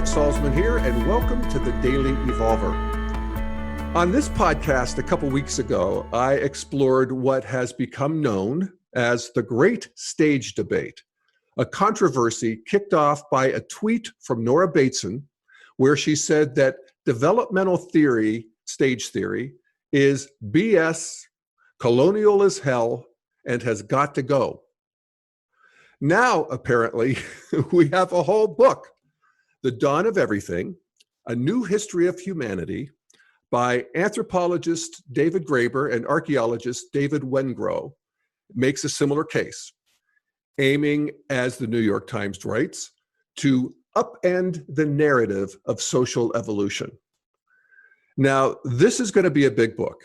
Art Salzman here, and welcome to the Daily Evolver. On this podcast a couple weeks ago, I explored what has become known as the Great Stage Debate, a controversy kicked off by a tweet from Nora Bateson, where she said that developmental theory, stage theory, is BS, colonial as hell, and has got to go. Now, apparently, we have a whole book, The Dawn of Everything, A New History of Humanity, by anthropologist David Graeber and archaeologist David Wengrow, makes a similar case, aiming, as the New York Times writes, to upend the narrative of social evolution. Now, this is going to be a big book.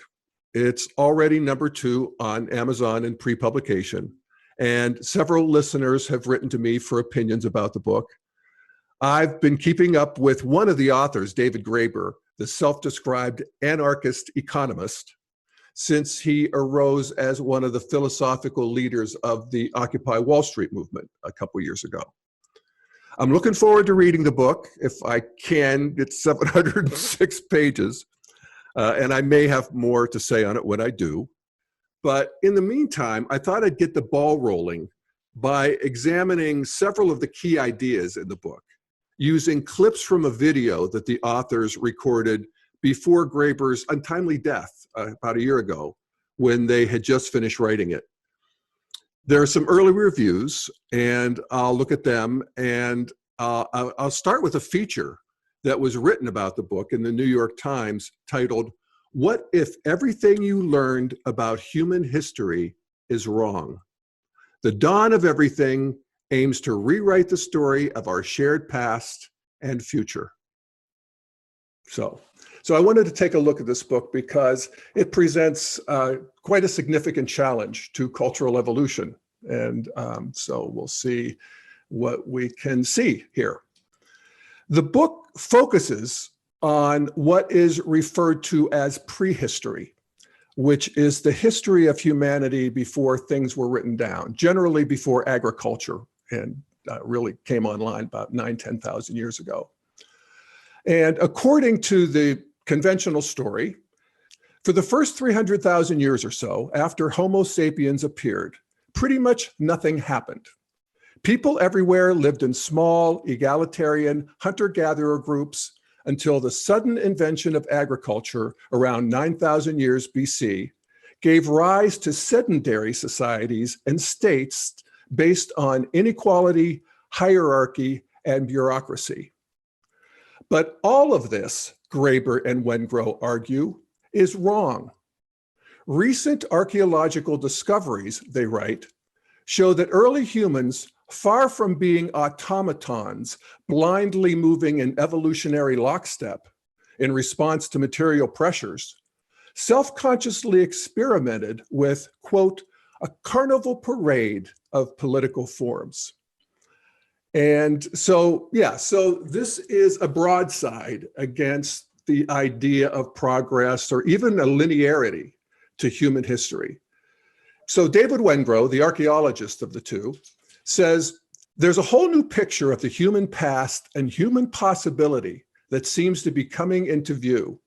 It's already number 2 on Amazon in pre-publication, and several listeners have written to me for opinions about the book. I've been keeping up with one of the authors, David Graeber, the self-described anarchist economist, since he arose as one of the philosophical leaders of the Occupy Wall Street movement a couple years ago. I'm looking forward to reading the book, if I can. It's 706 pages, and I may have more to say on it when I do. But in the meantime, I thought I'd get the ball rolling by examining several of the key ideas in the book, using clips from a video that the authors recorded before Graeber's untimely death about a year ago, when they had just finished writing it. There are some early reviews, and I'll look at them, and I'll start with a feature that was written about the book in the New York Times titled, "What If Everything You Learned About Human History is Wrong? The Dawn of Everything aims to rewrite the story of our shared past and future." So I wanted to take a look at this book because it presents quite a significant challenge to cultural evolution. And so we'll see what we can see here. The book focuses on what is referred to as prehistory, which is the history of humanity before things were written down, generally before agriculture, and really came online about 10,000 years ago. And according to the conventional story, for the first 300,000 years or so after Homo sapiens appeared, pretty much nothing happened. People everywhere lived in small, egalitarian, hunter-gatherer groups until the sudden invention of agriculture around 9,000 years BC gave rise to sedentary societies and states based on inequality, hierarchy, and bureaucracy. But all of this, Graeber and Wengrow argue, is wrong. Recent archaeological discoveries, they write, show that early humans, far from being automatons blindly moving in evolutionary lockstep in response to material pressures, self-consciously experimented with, quote, a carnival parade of political forms. And so this is a broadside against the idea of progress or even a linearity to human history. So David Wengrow, the archaeologist of the two, says there's a whole new picture of the human past and human possibility that seems to be coming into view.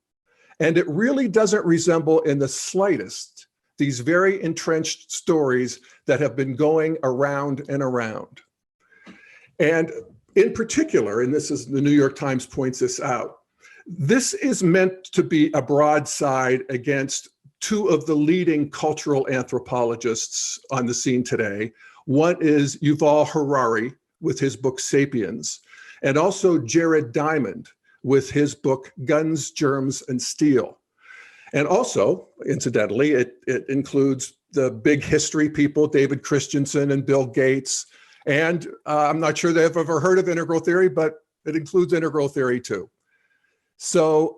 And it really doesn't resemble in the slightest these very entrenched stories that have been going around and around. And in particular, and this is the New York Times points this out, this is meant to be a broadside against two of the leading cultural anthropologists on the scene today. One is Yuval Harari with his book Sapiens, and also Jared Diamond with his book Guns, Germs, and Steel. And also, incidentally, it includes the big history people, David Christensen and Bill Gates. And I'm not sure they've ever heard of integral theory, but it includes integral theory too. So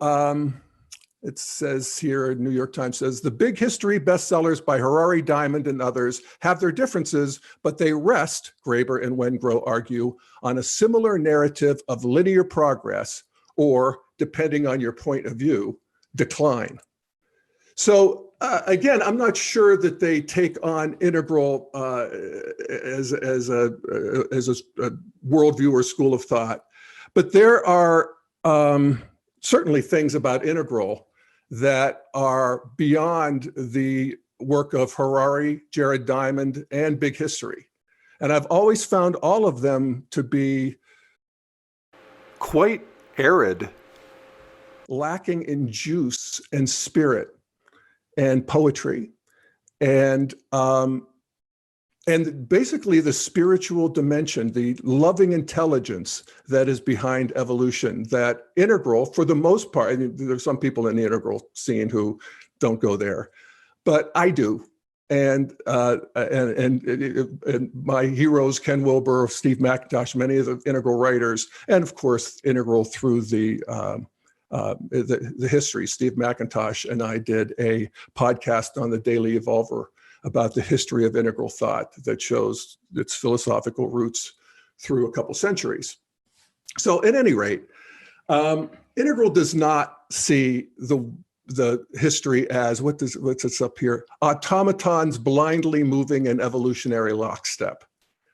it says here, New York Times says, the big history bestsellers by Harari, Diamond, and others have their differences, but they rest, Graeber and Wengrow argue, on a similar narrative of linear progress, or, depending on your point of view, decline. So again, I'm not sure that they take on integral as a worldview or school of thought, But there are certainly things about integral that are beyond the work of Harari, Jared Diamond, and Big History. And I've always found all of them to be quite arid, lacking in juice and spirit and poetry. And basically the spiritual dimension, the loving intelligence that is behind evolution, that integral, for the most part, I mean, there's some people in the integral scene who don't go there, but I do. And my heroes, Ken Wilber, Steve McIntosh, many of the integral writers, and of course, integral through the history. Steve McIntosh and I did a podcast on the Daily Evolver about the history of integral thought that shows its philosophical roots through a couple centuries. So at any rate, integral does not see the history as, what's this up here? Automatons blindly moving in evolutionary lockstep.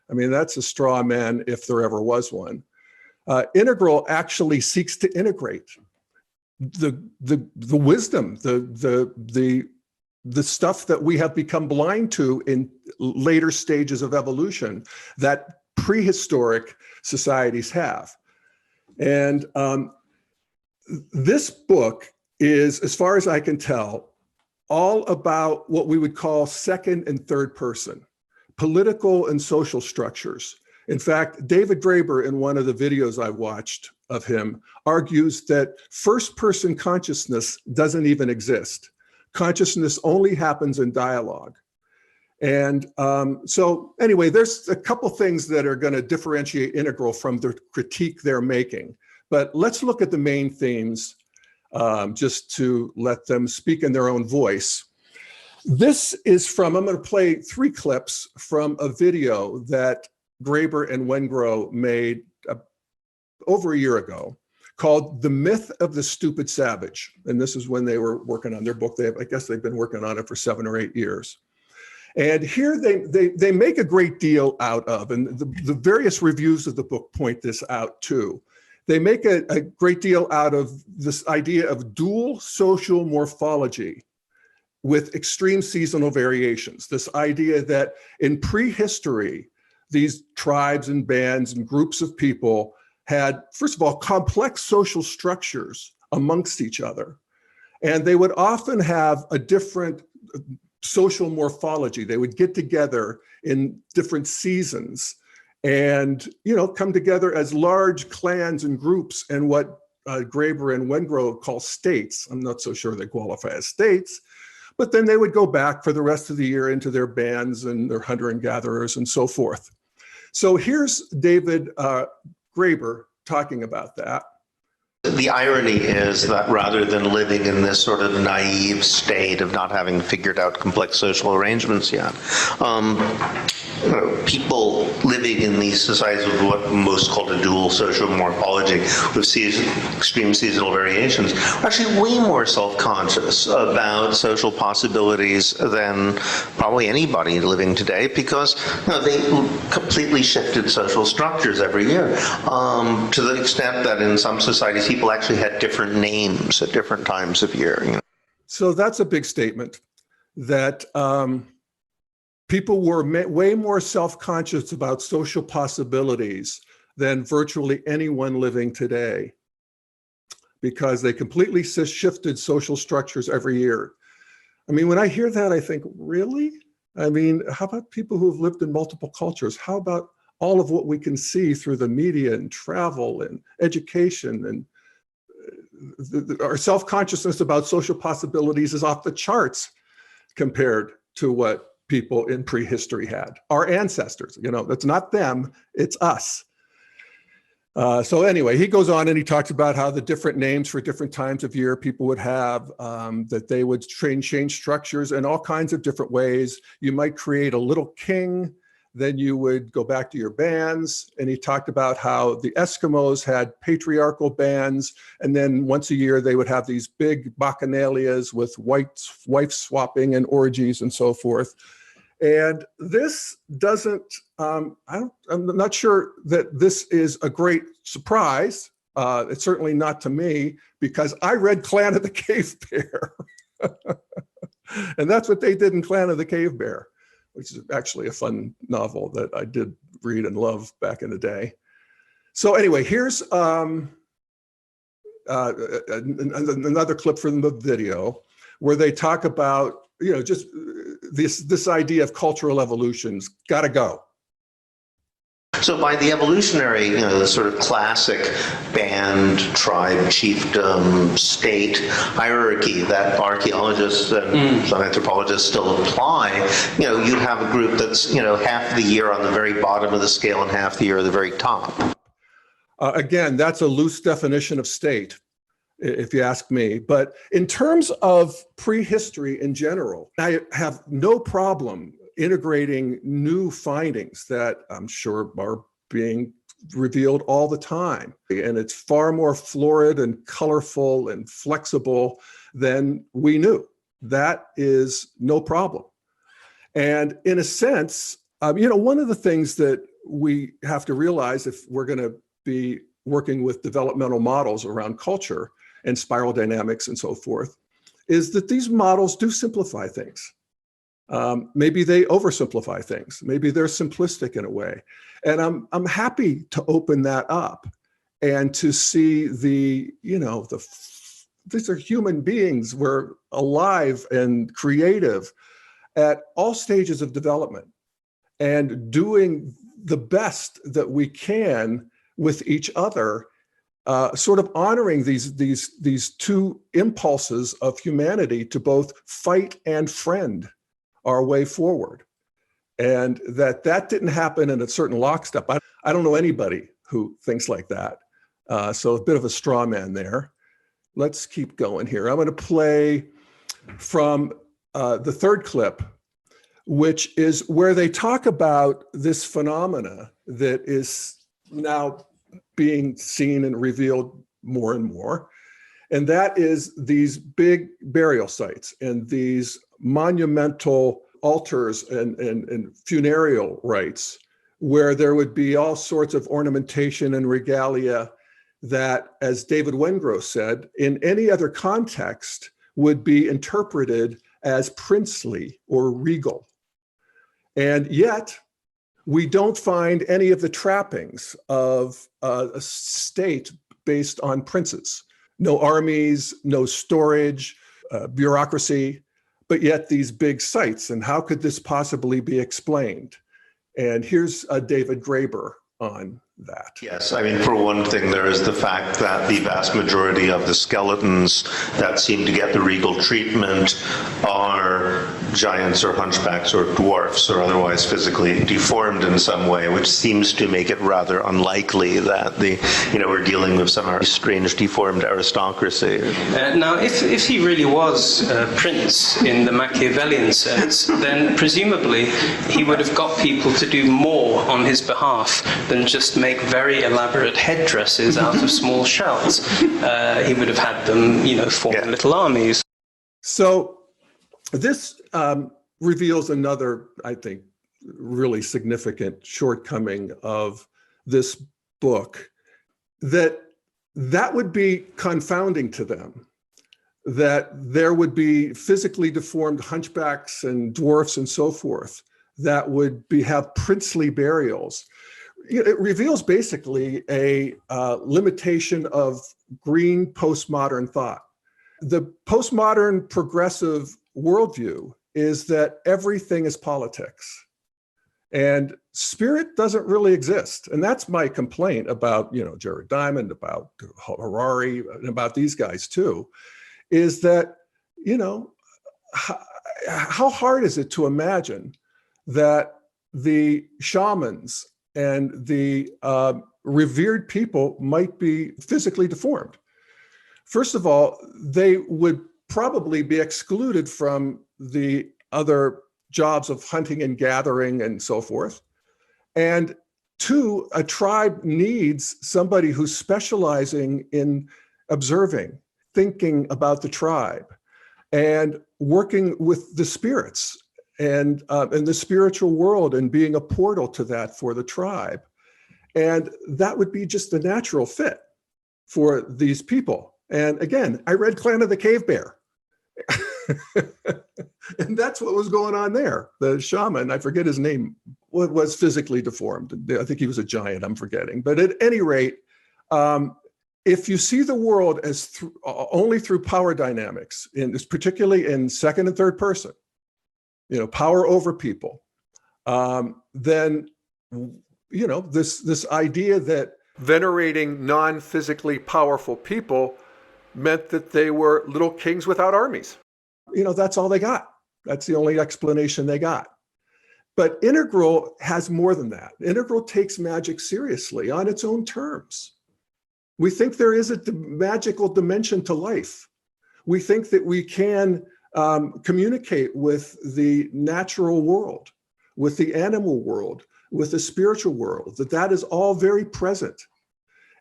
I mean, that's a straw man if there ever was one. Integral actually seeks to integrate the wisdom, the stuff that we have become blind to in later stages of evolution that prehistoric societies have. And this book is, as far as I can tell, all about what we would call second and third person, political and social structures. In fact, David Graeber, in one of the videos I watched of him, argues that first person consciousness doesn't even exist. Consciousness only happens in dialogue. And so anyway, there's a couple things that are going to differentiate integral from the critique they're making. But let's look at the main themes just to let them speak in their own voice. This is from, I'm going to play 3 clips from a video that Graeber and Wengrow made over a year ago called The Myth of the Stupid Savage. And this is when they were working on their book. I guess they've been working on it for 7 or 8 years. And here they make a great deal out of, and the various reviews of the book point this out too. They make a great deal out of this idea of dual social morphology with extreme seasonal variations. This idea that in prehistory, these tribes and bands and groups of people had, first of all, complex social structures amongst each other. And they would often have a different social morphology. They would get together in different seasons and, come together as large clans and groups and what Graeber and Wengrow call states. I'm not so sure they qualify as states, but then they would go back for the rest of the year into their bands and their hunter and gatherers and so forth. So here's David Graeber talking about that. The irony is that rather than living in this sort of naive state of not having figured out complex social arrangements yet, people living in these societies with what most called a dual social morphology with extreme seasonal variations are actually way more self-conscious about social possibilities than probably anybody living today, because they completely shifted social structures every year, to the extent that in some societies people actually had different names at different times of year. So that's a big statement, that people were way more self-conscious about social possibilities than virtually anyone living today, because they completely shifted social structures every year. I mean, when I hear that, I think, really? I mean, how about people who've lived in multiple cultures? How about all of what we can see through the media and travel and education? And our self-consciousness about social possibilities is off the charts compared to what people in prehistory had, our ancestors. That's not them, it's us. So anyway, he goes on and he talks about how the different names for different times of year people would have, that they would change structures in all kinds of different ways. You might create a little king, then you would go back to your bands. And he talked about how the Eskimos had patriarchal bands, and then once a year they would have these big bacchanalias with wife swapping and orgies and so forth. And this doesn't, I'm not sure that this is a great surprise. It's certainly not to me, because I read Clan of the Cave Bear. And that's what they did in Clan of the Cave Bear, which is actually a fun novel that I did read and love back in the day. So anyway, here's another clip from the video where they talk about, just this idea of cultural evolution's got to go. So by the evolutionary, the sort of classic band, tribe, chiefdom, state hierarchy that archaeologists and some anthropologists still apply, you'd have a group that's, half the year on the very bottom of the scale and half the year at the very top. Again, that's a loose definition of state, if you ask me. But in terms of prehistory in general, I have no problem integrating new findings that I'm sure are being revealed all the time. And it's far more florid and colorful and flexible than we knew. That is no problem. And in a sense, one of the things that we have to realize if we're going to be working with developmental models around culture and spiral dynamics and so forth, is that these models do simplify things. Maybe they oversimplify things. Maybe they're simplistic in a way. And I'm happy to open that up and to see these are human beings. We're alive and creative at all stages of development and doing the best that we can with each other, sort of honoring these two impulses of humanity to both fight and friend our way forward. And that didn't happen in a certain lockstep. I don't know anybody who thinks like that. So a bit of a straw man there. Let's keep going here. I'm going to play from the third clip, which is where they talk about this phenomena that is now being seen and revealed more and more. And that is these big burial sites and these monumental altars and funereal rites, where there would be all sorts of ornamentation and regalia that, as David Wengrow said, in any other context would be interpreted as princely or regal. And yet, we don't find any of the trappings of a state based on princes. No armies, no storage, bureaucracy, but yet these big sites. And how could this possibly be explained? And here's David Graeber on that. Yes, I mean, for one thing, there is the fact that the vast majority of the skeletons that seem to get the regal treatment are giants or hunchbacks or dwarfs or otherwise physically deformed in some way, which seems to make it rather unlikely that we're dealing with some strange deformed aristocracy. Now, if he really was a prince in the Machiavellian sense, then presumably he would have got people to do more on his behalf than just make very elaborate headdresses out of small shells. He would have had them, form little armies. So this reveals another, I think, really significant shortcoming of this book, that would be confounding to them, that there would be physically deformed hunchbacks and dwarfs and so forth that would have princely burials. It reveals basically a limitation of green postmodern thought. The postmodern progressive worldview is that everything is politics and spirit doesn't really exist. And that's my complaint about, Jared Diamond, about Harari, and about these guys too, is that, how hard is it to imagine that the shamans and the revered people might be physically deformed? First of all, they would probably be excluded from the other jobs of hunting and gathering and so forth. And two, a tribe needs somebody who's specializing in observing, thinking about the tribe, and working with the spirits and the spiritual world and being a portal to that for the tribe. And that would be just the natural fit for these people. And again, I read Clan of the Cave Bear. And that's what was going on there. The shaman, I forget his name, was physically deformed. I think he was a giant, I'm forgetting. But at any rate, if you see the world as only through power dynamics, particularly in second and third person, power over people, then, this idea that venerating non-physically powerful people meant that they were little kings without armies. That's all they got. That's the only explanation they got. But Integral has more than that. Integral takes magic seriously on its own terms. We think there is a magical dimension to life. We think that we can communicate with the natural world, with the animal world, with the spiritual world, that is all very present.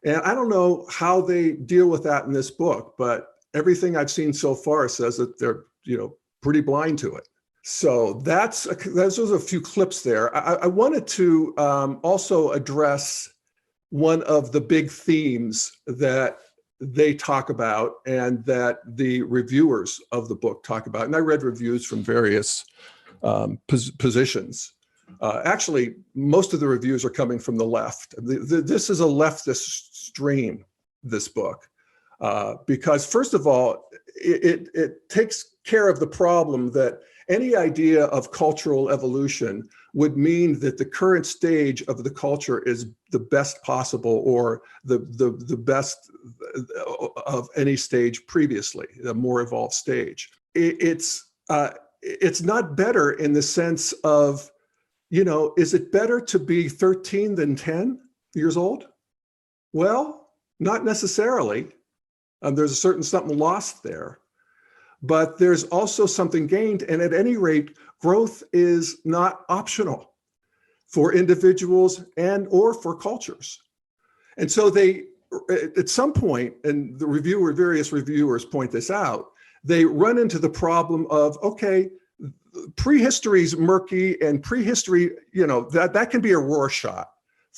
And I don't know how they deal with that in this book, but everything I've seen so far says that they're, pretty blind to it. So those are a few clips there. I wanted to also address one of the big themes that they talk about and that the reviewers of the book talk about. And I read reviews from various positions. Actually, most of the reviews are coming from the left. This is a leftist stream, this book, because first of all, it takes care of the problem that any idea of cultural evolution would mean that the current stage of the culture is the best possible, or the best of any stage previously, the more evolved stage. It's not better in the sense of, is it better to be 13 than 10 years old? Well, not necessarily. There's a certain something lost there, but there's also something gained. And at any rate, growth is not optional for individuals or for cultures. And so they, at some point, and various reviewers point this out, they run into the problem of, okay, prehistory is murky, and prehistory, that can be a Rorschach.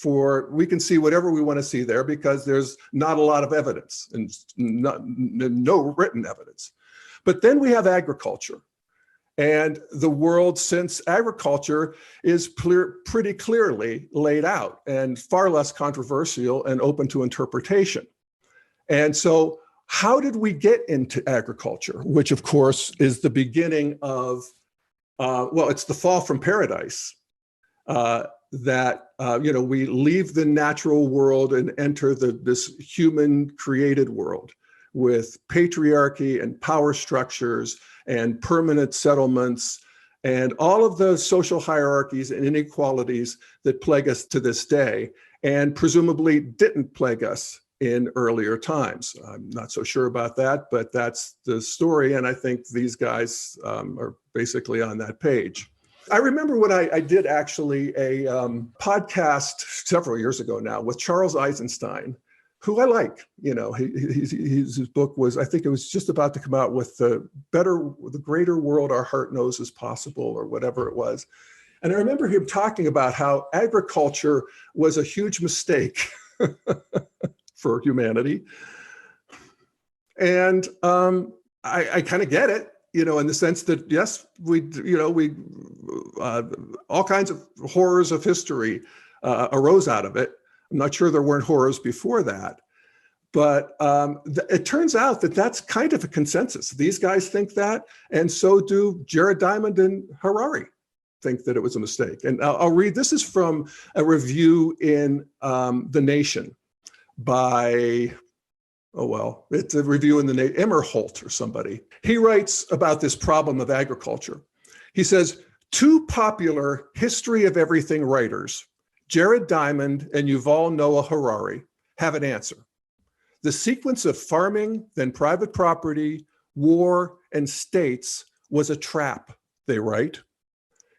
We can see whatever we want to see there because there's not a lot of evidence and no written evidence. But then we have agriculture, and the world since agriculture is pretty clearly laid out and far less controversial and open to interpretation. And so how did we get into agriculture, which of course is the beginning of, it's the fall from paradise. We leave the natural world and enter this human created world with patriarchy and power structures and permanent settlements and all of those social hierarchies and inequalities that plague us to this day, and presumably didn't plague us in earlier times. I'm not so sure about that, but that's the story. And I think these guys are basically on that page. I remember when I did actually a podcast several years ago now with Charles Eisenstein, who I like. His book was, I think it was just about to come out with the greater world our heart knows is possible, or whatever it was. And I remember him talking about how agriculture was a huge mistake for humanity. And I kind of get it. In the sense that, yes, we all kinds of horrors of history arose out of it. I'm not sure there weren't horrors before that, but it turns out that that's kind of a consensus. These guys think that, and so do Jared Diamond and Harari think that it was a mistake. And I'll read, this is from a review in The Nation by, it's a review in the Emmerholt or somebody. He writes about this problem of agriculture. He says, two popular history of everything writers, Jared Diamond and Yuval Noah Harari, have an answer. The sequence of farming, then private property, war, and states was a trap, they write.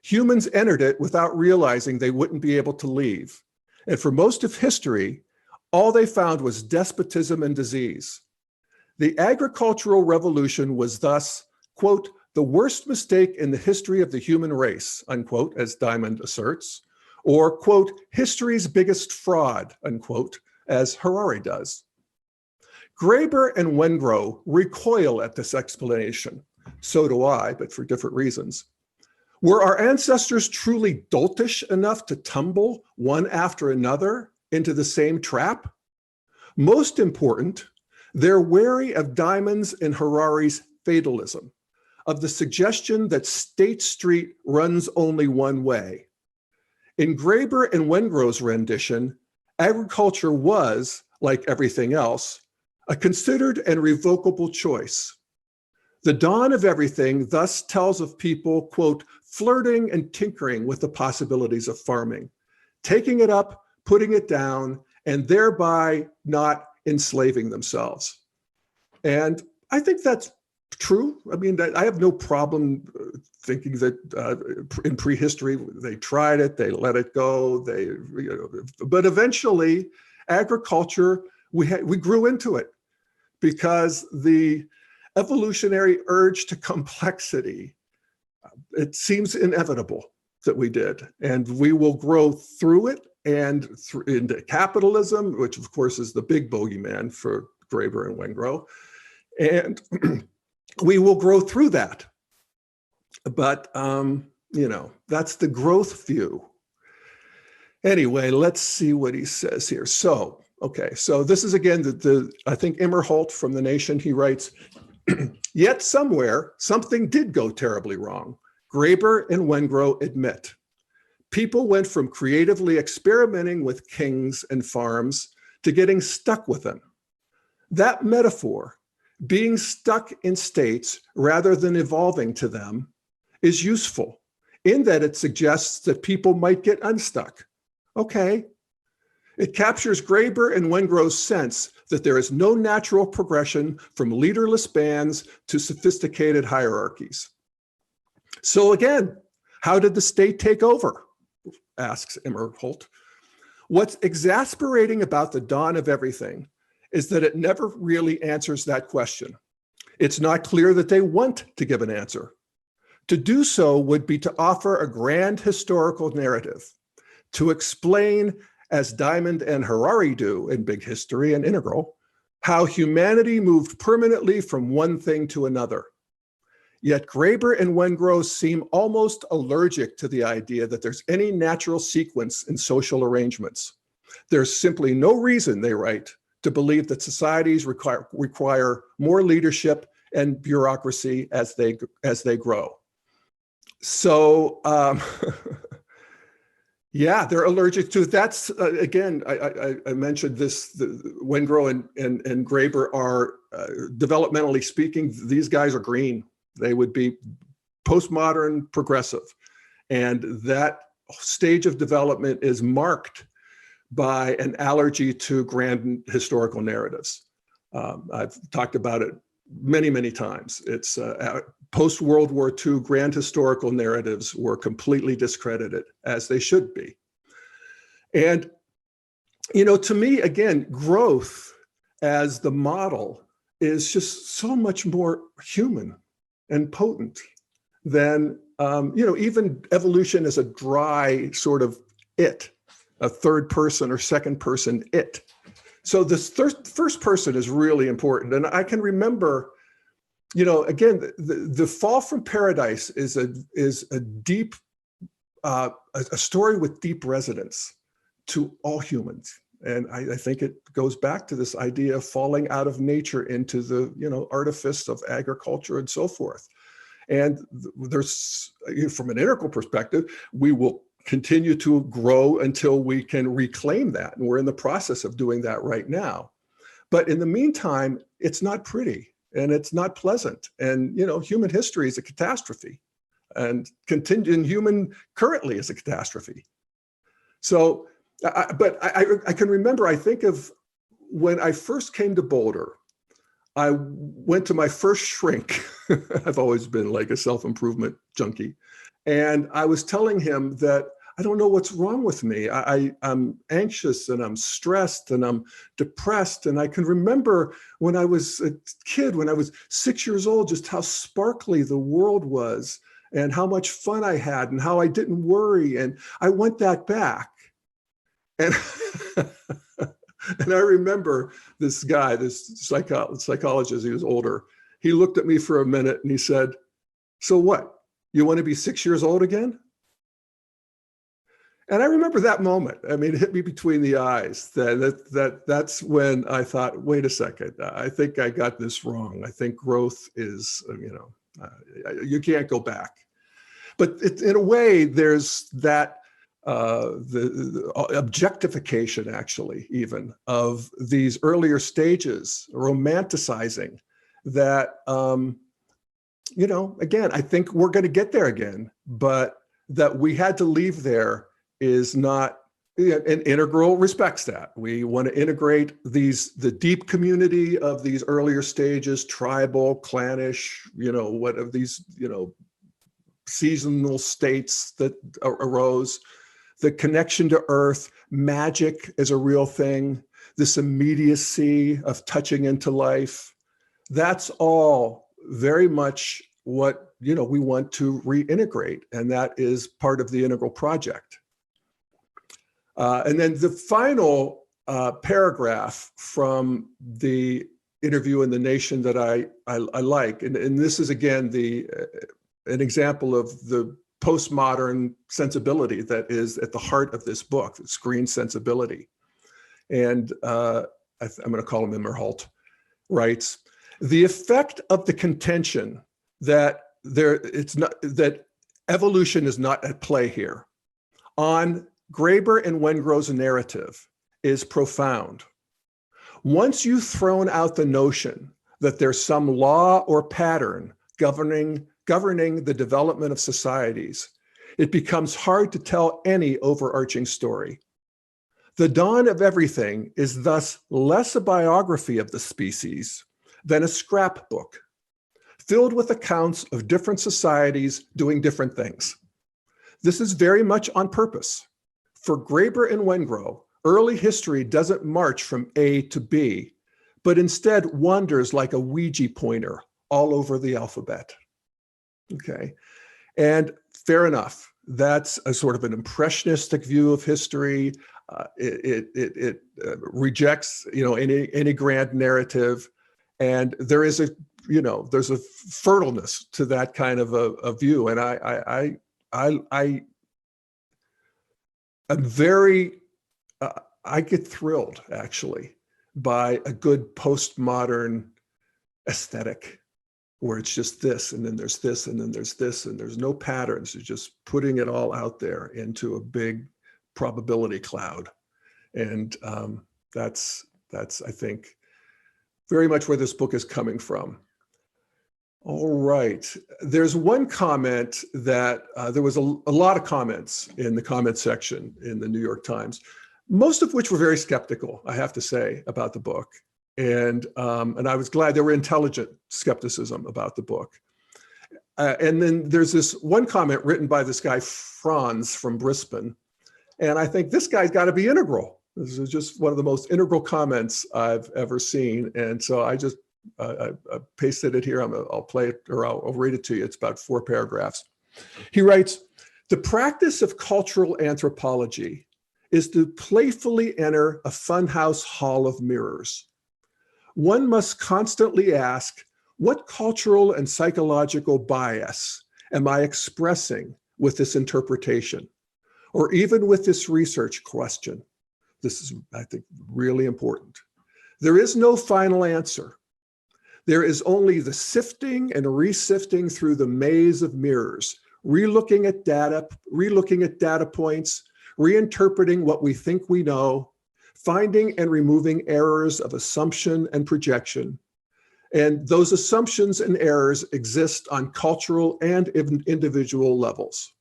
Humans entered it without realizing they wouldn't be able to leave. And for most of history, all they found was despotism and disease. The agricultural revolution was thus, quote, the worst mistake in the history of the human race, unquote, as Diamond asserts, or, quote, history's biggest fraud, unquote, as Harari does. Graeber and Wengrow recoil at this explanation. So do I, but for different reasons. Were our ancestors truly doltish enough to tumble one after another into the same trap? Most important, they're wary of Diamond's and Harari's fatalism, of the suggestion that State Street runs only one way. In Graeber and Wengrow's rendition, agriculture was, like everything else, a considered and revocable choice. The dawn of everything thus tells of people, quote, flirting and tinkering with the possibilities of farming, taking it up, putting it down, and thereby not enslaving themselves. And I think that's true. I mean, I have no problem thinking that in prehistory, they tried it, they let it go, but eventually agriculture, we grew into it because the evolutionary urge to complexity, it seems inevitable that we did, and we will grow through it and into capitalism, which of course is the big bogeyman for Graeber and Wengrow, and we will grow through that. But, that's the growth view. Anyway, let's see what he says here. So this is again, I think Immerholt from The Nation, he writes, yet somewhere, something did go terribly wrong. Graeber and Wengrow admit. People went from creatively experimenting with kings and farms to getting stuck with them. That metaphor, being stuck in states rather than evolving to them, is useful in that it suggests that people might get unstuck. Okay. It captures Graeber and Wengrow's sense that there is no natural progression from leaderless bands to sophisticated hierarchies. So again, how did the state take over? Asks Immerholt. What's exasperating about the dawn of everything is that it never really answers that question. It's not clear that they want to give an answer. To do so would be to offer a grand historical narrative, to explain, as Diamond and Harari do in Big History and Integral, how humanity moved permanently from one thing to another. Yet Graeber and Wengrow seem almost allergic to the idea that there's any natural sequence in social arrangements. There's simply no reason, they write, to believe that societies require more leadership and bureaucracy as they grow. So, yeah, they're allergic to it. That's, again, I mentioned this, Wengrow and Graeber are, developmentally speaking, these guys are green. They would be postmodern progressive. And that stage of development is marked by an allergy to grand historical narratives. I've talked about it many, many times. It's post-World War II, grand historical narratives were completely discredited, as they should be. And, to me, again, growth as the model is just so much more human and potent than, even evolution as a dry sort of it, a third person or second person it. So this first person is really important. And I can remember, again, the fall from paradise is a deep, a story with deep resonance to all humans. And I think it goes back to this idea of falling out of nature into the, artifice of agriculture and so forth. And there's, from an integral perspective, we will continue to grow until we can reclaim that. And we're in the process of doing that right now. But in the meantime, it's not pretty and it's not pleasant. And, human history is a catastrophe, and contingent human currently is a catastrophe. So, but I can remember, I think of when I first came to Boulder, I went to my first shrink. I've always been like a self-improvement junkie. And I was telling him that I don't know what's wrong with me. I'm anxious and I'm stressed and I'm depressed. And I can remember when I was a kid, when I was 6 years old, just how sparkly the world was and how much fun I had and how I didn't worry. And I want that back. And, and I remember this guy, this psychologist, he was older. He looked at me for a minute and he said, "So what? You want to be 6 years old again?" And I remember that moment. I mean, it hit me between the eyes. That's when I thought, wait a second, I think I got this wrong. I think growth is, you can't go back. But in a way, there's that, the objectification, actually, even, of these earlier stages, romanticizing that, again, I think we're going to get there again, but that we had to leave there is not, and Integral respects that. We want to integrate the deep community of these earlier stages, tribal, clannish, what of these, seasonal states that arose, the connection to earth, magic is a real thing, this immediacy of touching into life. That's all very much what, we want to reintegrate, and that is part of the Integral project. And then the final paragraph from the interview in The Nation that I like, and this is again an example of the postmodern sensibility that is at the heart of this book, the screen sensibility. And I'm going to call him Immerhalt, writes, "The effect of the contention that that evolution is not at play here on Graeber and Wengrow's narrative is profound. Once you've thrown out the notion that there's some law or pattern governing the development of societies, it becomes hard to tell any overarching story. The dawn of everything is thus less a biography of the species than a scrapbook, filled with accounts of different societies doing different things. This is very much on purpose. For Graeber and Wengrow, early history doesn't march from A to B, but instead wanders like a Ouija pointer all over the alphabet." Okay, and fair enough. That's a sort of an impressionistic view of history. It rejects, any grand narrative, and there is there's a fertileness to that kind of a view, and I'm very, I get thrilled actually by a good postmodern aesthetic where it's just this, and then there's this, and then there's this, and there's no patterns. It's just putting it all out there into a big probability cloud. And that's, I think, very much where this book is coming from. All right. There's one comment that there was a lot of comments in the comment section in the New York Times, most of which were very skeptical, I have to say, about the book. And I was glad there were intelligent skepticism about the book. And then there's this one comment written by this guy, Franz from Brisbane. And I think this guy's got to be integral. This is just one of the most integral comments I've ever seen. And so I just I pasted it here. I'll play it, or I'll read it to you. It's about 4 paragraphs. He writes, "The practice of cultural anthropology is to playfully enter a funhouse hall of mirrors. One must constantly ask, what cultural and psychological bias am I expressing with this interpretation, or even with this research question?" This is, I think, really important. "There is no final answer. There is only the sifting and resifting through the maze of mirrors, relooking at data points, reinterpreting what we think we know, finding and removing errors of assumption and projection. And those assumptions and errors exist on cultural and individual levels.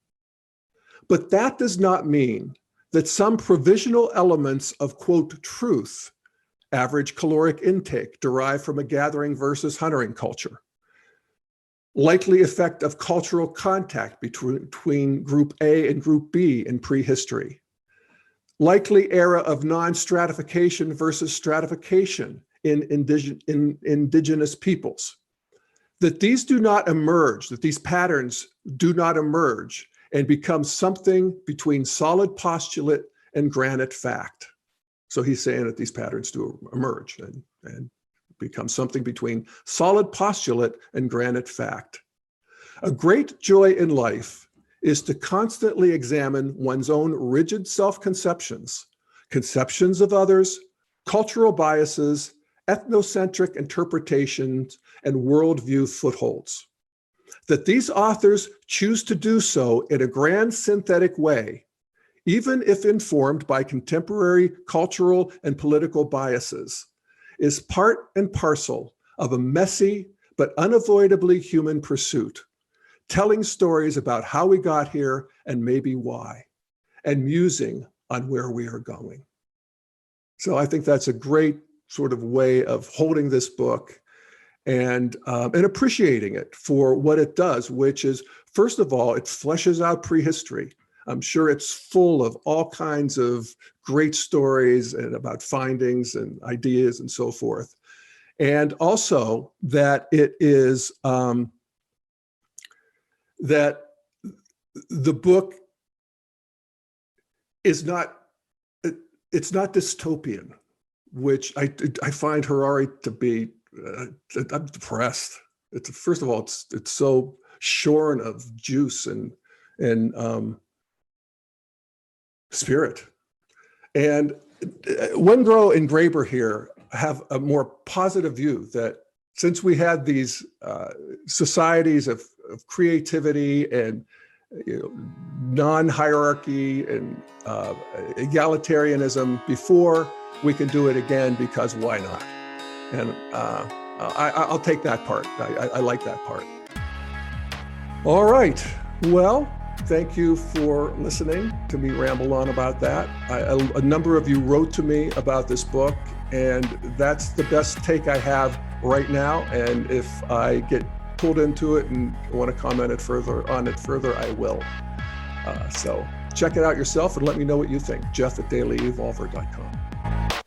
But that does not mean that some provisional elements of, quote, truth, average caloric intake derived from a gathering versus hunting culture, likely effect of cultural contact between Group A and Group B in prehistory, likely era of non-stratification versus stratification in indigenous peoples, that these do not emerge, that these patterns do not emerge and become something between solid postulate and granite fact. So he's saying that these patterns do emerge and become something between solid postulate and granite fact. A great joy in life is to constantly examine one's own rigid self-conceptions, conceptions of others, cultural biases, ethnocentric interpretations, and worldview footholds. That these authors choose to do so in a grand synthetic way, even if informed by contemporary cultural and political biases, is part and parcel of a messy but unavoidably human pursuit, telling stories about how we got here and maybe why, and musing on where we are going. So I think that's a great sort of way of holding this book and appreciating it for what it does, which is, first of all, it fleshes out prehistory. I'm sure it's full of all kinds of great stories and about findings and ideas and so forth. And also that it is, that the book is not, it's not dystopian, which I find Harari to be, I'm depressed. First of all, it's so shorn of juice and spirit. And Wengrow and Graeber here have a more positive view that since we had these societies of creativity and non-hierarchy and egalitarianism before, we can do it again because why not? And I'll take that part. I like that part. All right. Well, thank you for listening to me ramble on about that. A number of you wrote to me about this book, and that's the best take I have right now. And if I get pulled into it and want to comment on it further, I will. So check it out yourself and let me know what you think. Jeff@dailyevolver.com.